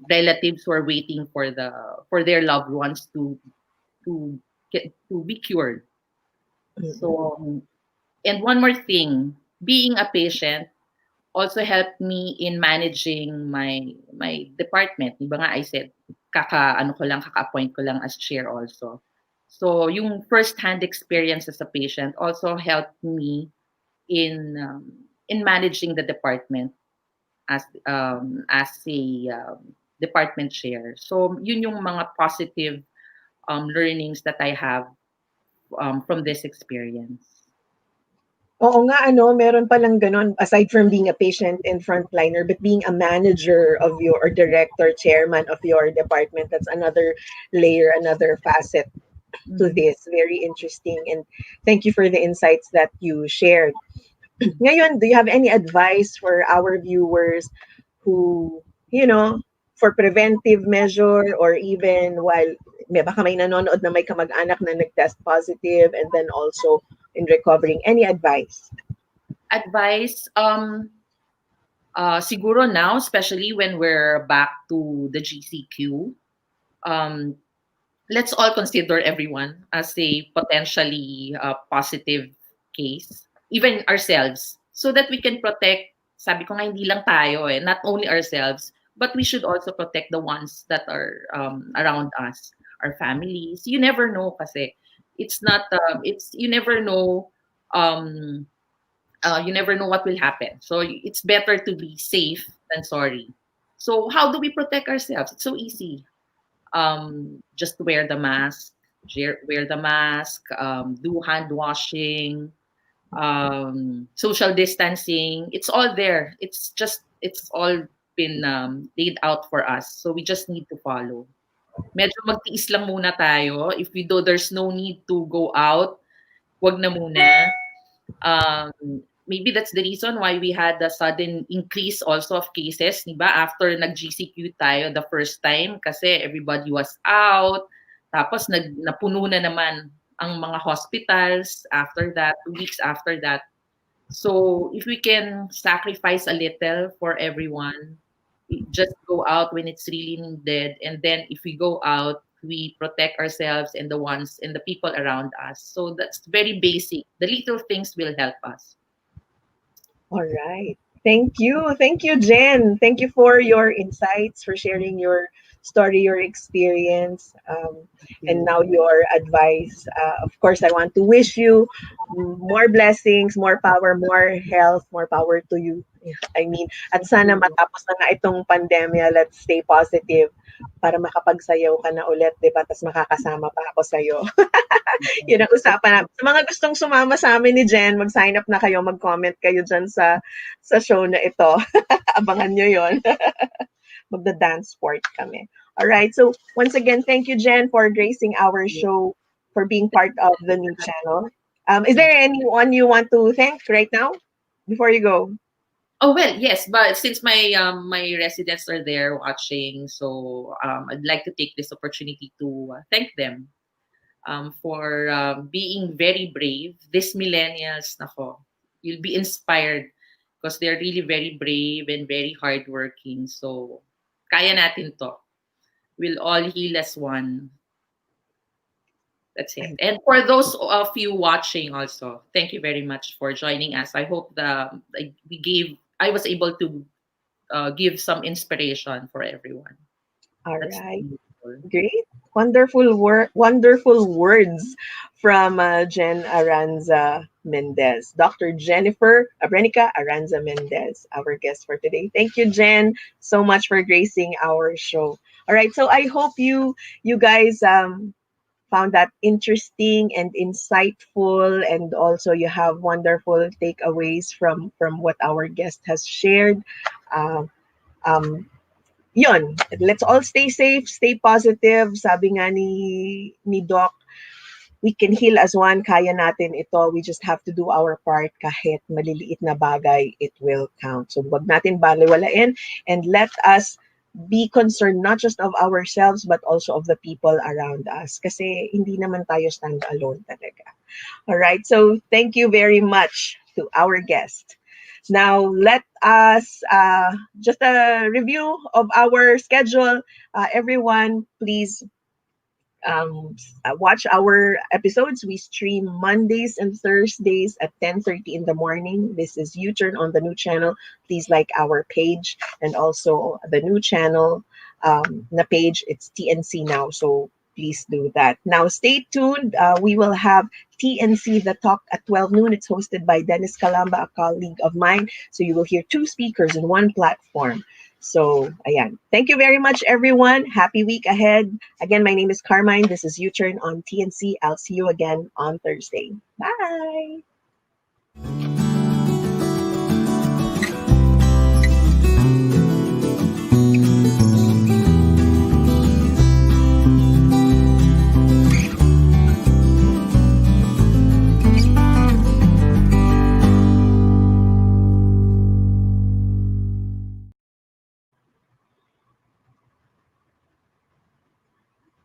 [SPEAKER 5] relatives who are waiting for their loved ones to be cured. So, and one more thing, being a patient also helped me in managing my department. Di ba nga I said, kaka-appoint ko lang as chair also. So yung first-hand experience as a patient also helped me in managing the department as a department chair. So yun yung mga positive learnings that I have from this experience.
[SPEAKER 4] Oo nga, ano, meron palang gano'n, aside from being a patient and frontliner, but being a manager of your, or director, chairman of your department, that's another layer, another facet to
[SPEAKER 5] Mhm.
[SPEAKER 4] this. Very interesting. And thank you for the insights that you shared. Ngayon, do you have any advice for our viewers who, you know, for preventive measure, or even while baka may nanonood na may kamag-anak na nag-test positive, and then also in recovering, any advice?
[SPEAKER 5] Advice, siguro now, especially when we're back to the GCQ, um, let's all consider everyone as a potentially positive case, even ourselves, so that we can protect, sabi ko nga, hindi lang tayo not only ourselves, but we should also protect the ones that are around us, our families. You never know kasi. It's not, you never know, um, you never know what will happen. So it's better to be safe than sorry. So how do we protect ourselves? It's so easy. Just wear the mask, do hand washing, social distancing. It's all there. It's all been laid out for us. So we just need to follow. Medyo magtiis lang muna tayo. If we do, there's no need to go out. Wag na muna. Maybe that's the reason why we had a sudden increase also of cases, di ba? After nag-GCQ tayo the first time kasi everybody was out. Tapos napuno na naman ang mga hospitals after that, 2 weeks after that. So if we can sacrifice a little for everyone, just go out when it's really needed. And then if we go out, we protect ourselves and the ones and the people around us. So that's very basic. The little things will help us.
[SPEAKER 4] All right. Thank you. Thank you, Jen. Thank you for your insights, for sharing your story, your experience, and now your advice. Of course, I want to wish you more blessings, more power, more health, more power to you. I mean, at sana matapos na nga itong pandemya, let's stay positive para makapagsayaw ka na ulit, di ba? Tapos makakasama pa ako sa'yo. Yun ang usapan namin. Sa mga gustong sumama sa amin ni Jen, mag-sign up na kayo, mag-comment kayo dyan sa show na ito. Abangan nyo yon. Magda-dance sport kami. All right. So once again, thank you, Jen, for gracing our show, for being part of the new channel. Is there anyone you want to thank right now before you go?
[SPEAKER 5] Oh well, yes, but since my residents are there watching, so I'd like to take this opportunity to thank them for being very brave. These millennials, nako, you'll be inspired because they're really very brave and very hardworking. So, kaya natin to. We'll all heal as one. That's it. And for those of you watching also, thank you very much for joining us. I hope I was able to give some inspiration for everyone.
[SPEAKER 4] All
[SPEAKER 5] That's
[SPEAKER 4] right.
[SPEAKER 5] beautiful.
[SPEAKER 4] Great. Wonderful words from Jen Aranza-Mendez. Dr. Jennifer Abrenica-Aranzamendez, our guest for today. Thank you, Jen, so much for gracing our show. All right, so I hope you guys found that interesting and insightful, and also you have wonderful takeaways from what our guest has shared. Um, um, Yun, let's all stay safe, stay positive. Sabi nga ni Doc, we can heal as one, kaya natin ito. We just have to do our part. Kahit maliliit na bagay, it will count. So wag natin baliwalain, and let us be concerned not just of ourselves but also of the people around us. Kasi hindi naman tayo stand alone talaga. All right, so thank you very much to our guest. Now, let us just a review of our schedule. Everyone, please watch our episodes. We stream Mondays and Thursdays at 10:30 in the morning. This is U-Turn on the new channel. Please like our page and also the new channel na page. It's TNC now. So please do that. Now stay tuned. We will have TNC The Talk at 12 noon. It's hosted by Dennis Calamba, a colleague of mine. So you will hear two speakers in one platform. So, ayan. Thank you very much, everyone. Happy week ahead. Again, my name is Carmine. This is U-Turn on TNC. I'll see you again on Thursday. Bye.